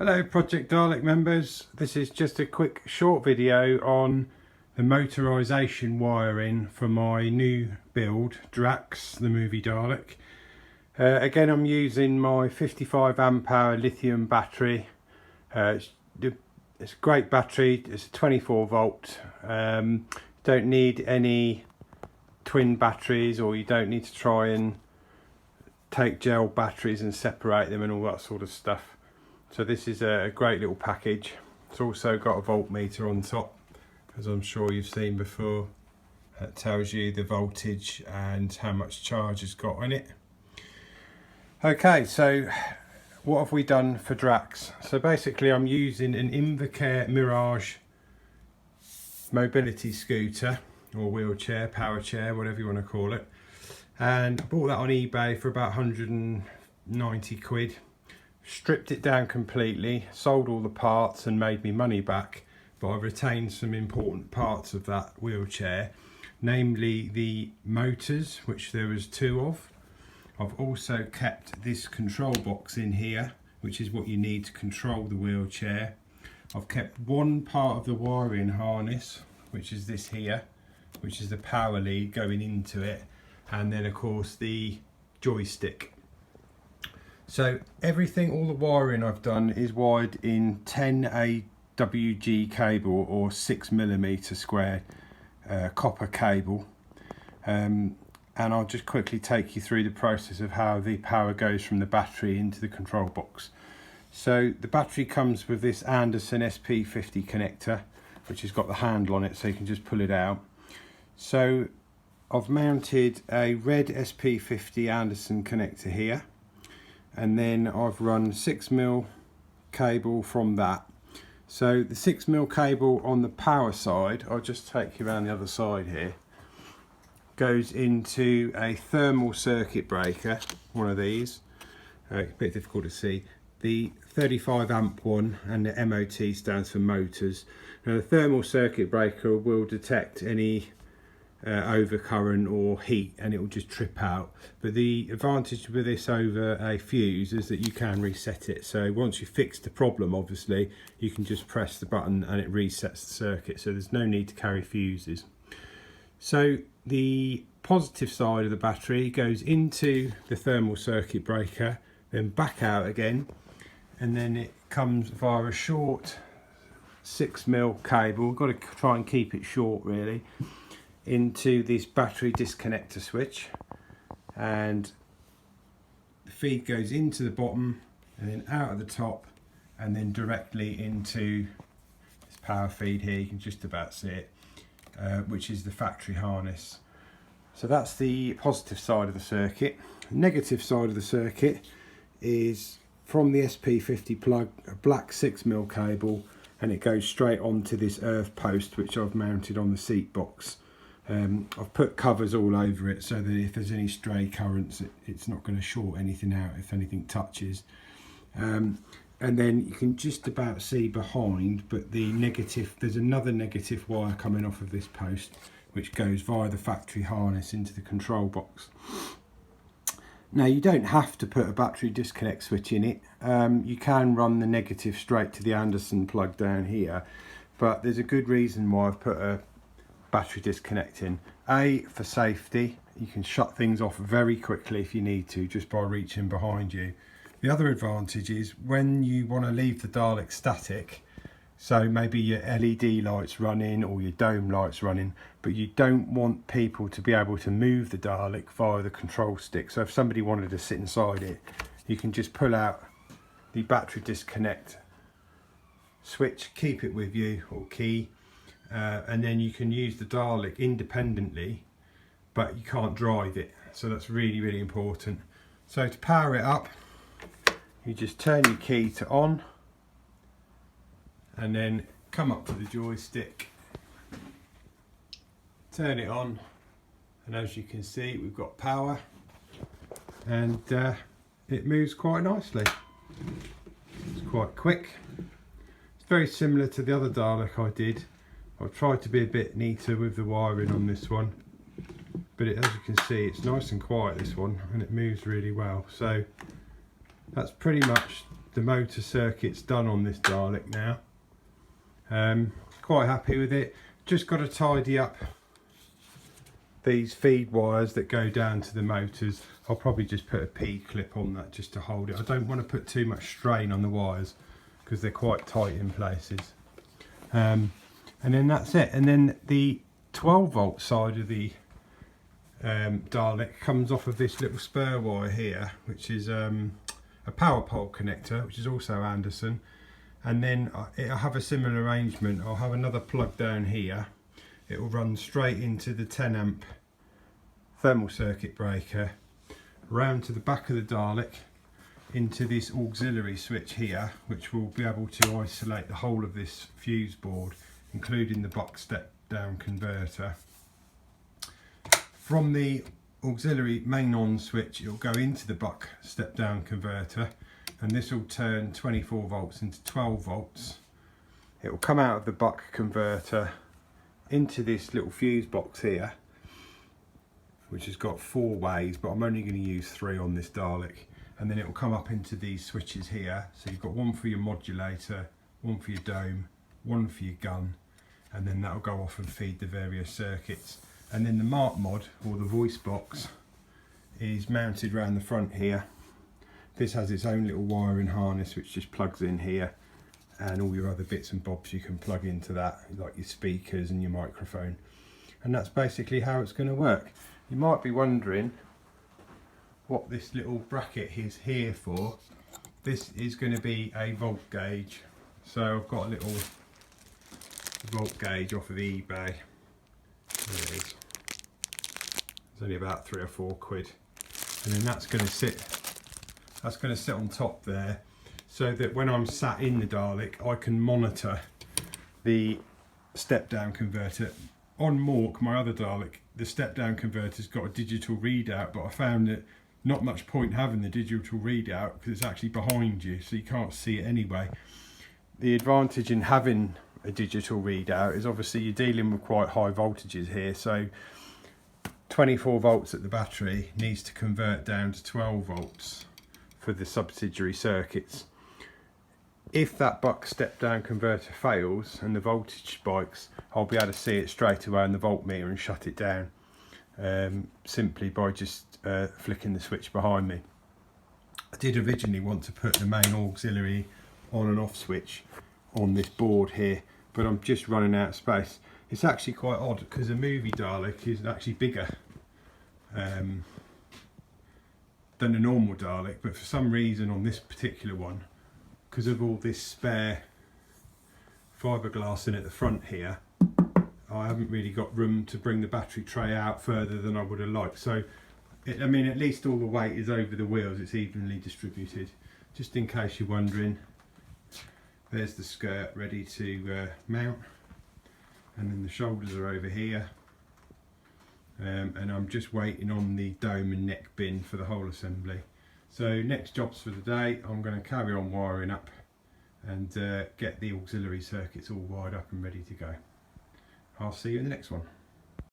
Hello Project Dalek members, this is just a quick short video on the motorisation wiring for my new build, Drax, the movie Dalek. Again, I'm using my 55 amp hour lithium battery. It's a great battery, it's a 24 volt. Don't need any twin batteries, or you don't need to try and take gel batteries and separate them and all that sort of stuff. So this is a great little package. It's also got a voltmeter on top, as I'm sure you've seen before. That tells you the voltage and how much charge it's got in it. Okay, so what have we done for Drax? So basically I'm using an Invacare Mirage mobility scooter or wheelchair, power chair, whatever you want to call it. And I bought that on eBay for about 190 quid. Stripped it down completely, sold all the parts and made me money back, but I retained some important parts of that wheelchair, namely the motors, which there was 2 of. I've also kept this control box in here, which is what you need to control the wheelchair. I've kept one part of the wiring harness, which is this here, which is the power lead going into it, and then of course the joystick. So everything, all the wiring I've done is wired in 10 AWG cable, or 6mm square copper cable. And I'll just quickly take you through the process of how the power goes from the battery into the control box. So the battery comes with this Anderson SP50 connector, which has got the handle on it, so you can just pull it out. So I've mounted a red SP50 Anderson connector here. And then I've run 6mm cable from that. So the 6mm cable on the power side, I'll just take you around the other side here, goes into a thermal circuit breaker, one of these, a bit difficult to see, the 35 amp one, and the MOT stands for motors. Now the thermal circuit breaker will detect any overcurrent or heat, and it will just trip out. But the advantage with this over a fuse is that you can reset it. So once you fix the problem, obviously you can just press the button and it resets the circuit, so there's no need to carry fuses. So the positive side of the battery goes into the thermal circuit breaker, then back out again, and then it comes via a short 6mm cable. We've got to try and keep it short really, into this battery disconnector switch, and the feed goes into the bottom and then out of the top, and then directly into this power feed here. You can just about see it, which is the factory harness. So that's the positive side of the circuit. The negative side of the circuit is from the SP50 plug, a black 6mm cable, and it goes straight onto this earth post, which I've mounted on the seat box. I've put covers all over it so that if there's any stray currents, it's not going to short anything out if anything touches. And then you can just about see behind, but the negative, there's another negative wire coming off of this post, which goes via the factory harness into the control box. Now you don't have to put a battery disconnect switch in it. You can run the negative straight to the Anderson plug down here, but there's a good reason why I've put a battery disconnecting. A, for safety, you can shut things off very quickly if you need to, just by reaching behind you. The other advantage is when you want to leave the Dalek static, so maybe your LED lights running or your dome lights running, but you don't want people to be able to move the Dalek via the control stick. So if somebody wanted to sit inside it, you can just pull out the battery disconnect switch, keep it with you, or key, and then you can use the Dalek independently, but you can't drive it. So that's really, really important. So to power it up, you just turn your key to on, and then come up to the joystick, turn it on, and as you can see, we've got power, and it moves quite nicely. It's quite quick. It's very similar to the other Dalek I did. I've tried to be a bit neater with the wiring on this one, but as you can see, it's nice and quiet, this one, and it moves really well. So that's pretty much the motor circuit's done on this Dalek now. Quite happy with it. Just got to tidy up these feed wires that go down to the motors. I'll probably just put a P-clip on that just to hold it. I don't want to put too much strain on the wires because they're quite tight in places. And then that's it. And then the 12 volt side of the Dalek comes off of this little spur wire here, which is a power pole connector, which is also Anderson. And then it'll have a similar arrangement. I'll have another plug down here. It will run straight into the 10 amp thermal circuit breaker, round to the back of the Dalek, into this auxiliary switch here, which will be able to isolate the whole of this fuse board, including the buck step down converter. From the auxiliary main on switch, it will go into the buck step down converter, and this will turn 24 volts into 12 volts. It will come out of the buck converter into this little fuse box here, which has got 4 ways, but I'm only going to use 3 on this Dalek. And then it will come up into these switches here. So you've got one for your modulator, one for your dome, one for your gun, and then that will go off and feed the various circuits. And then the Mark mod, or the voice box, is mounted around the front here. This has its own little wiring harness which just plugs in here, and all your other bits and bobs you can plug into that, like your speakers and your microphone. And that's basically how it's going to work. You might be wondering what this little bracket is here for. This is going to be a volt gauge. So I've got a little volt gauge off of eBay. There it is. It's only about 3 or 4 quid. And then that's going to sit on top there, so that when I'm sat in the Dalek I can monitor the step down converter. On Mork, my other Dalek, the step down converter's got a digital readout, but I found that not much point having the digital readout because it's actually behind you, so you can't see it anyway. The advantage in having a digital readout is obviously you're dealing with quite high voltages here, so 24 volts at the battery needs to convert down to 12 volts for the subsidiary circuits. If that buck step down converter fails and the voltage spikes, I'll be able to see it straight away on the voltmeter and shut it down, simply by just flicking the switch behind me. I did originally want to put the main auxiliary on and off switch on this board here, but I'm just running out of space. It's actually quite odd because a movie Dalek is actually bigger than a normal Dalek, but for some reason on this particular one, because of all this spare fiberglass in at the front here, I haven't really got room to bring the battery tray out further than I would have liked. So I mean, at least all the weight is over the wheels, it's evenly distributed. Just in case you're wondering, there's the skirt ready to mount, and then the shoulders are over here, and I'm just waiting on the dome and neck bin for the whole assembly. So next jobs for the day, I'm going to carry on wiring up and get the auxiliary circuits all wired up and ready to go. I'll see you in the next one.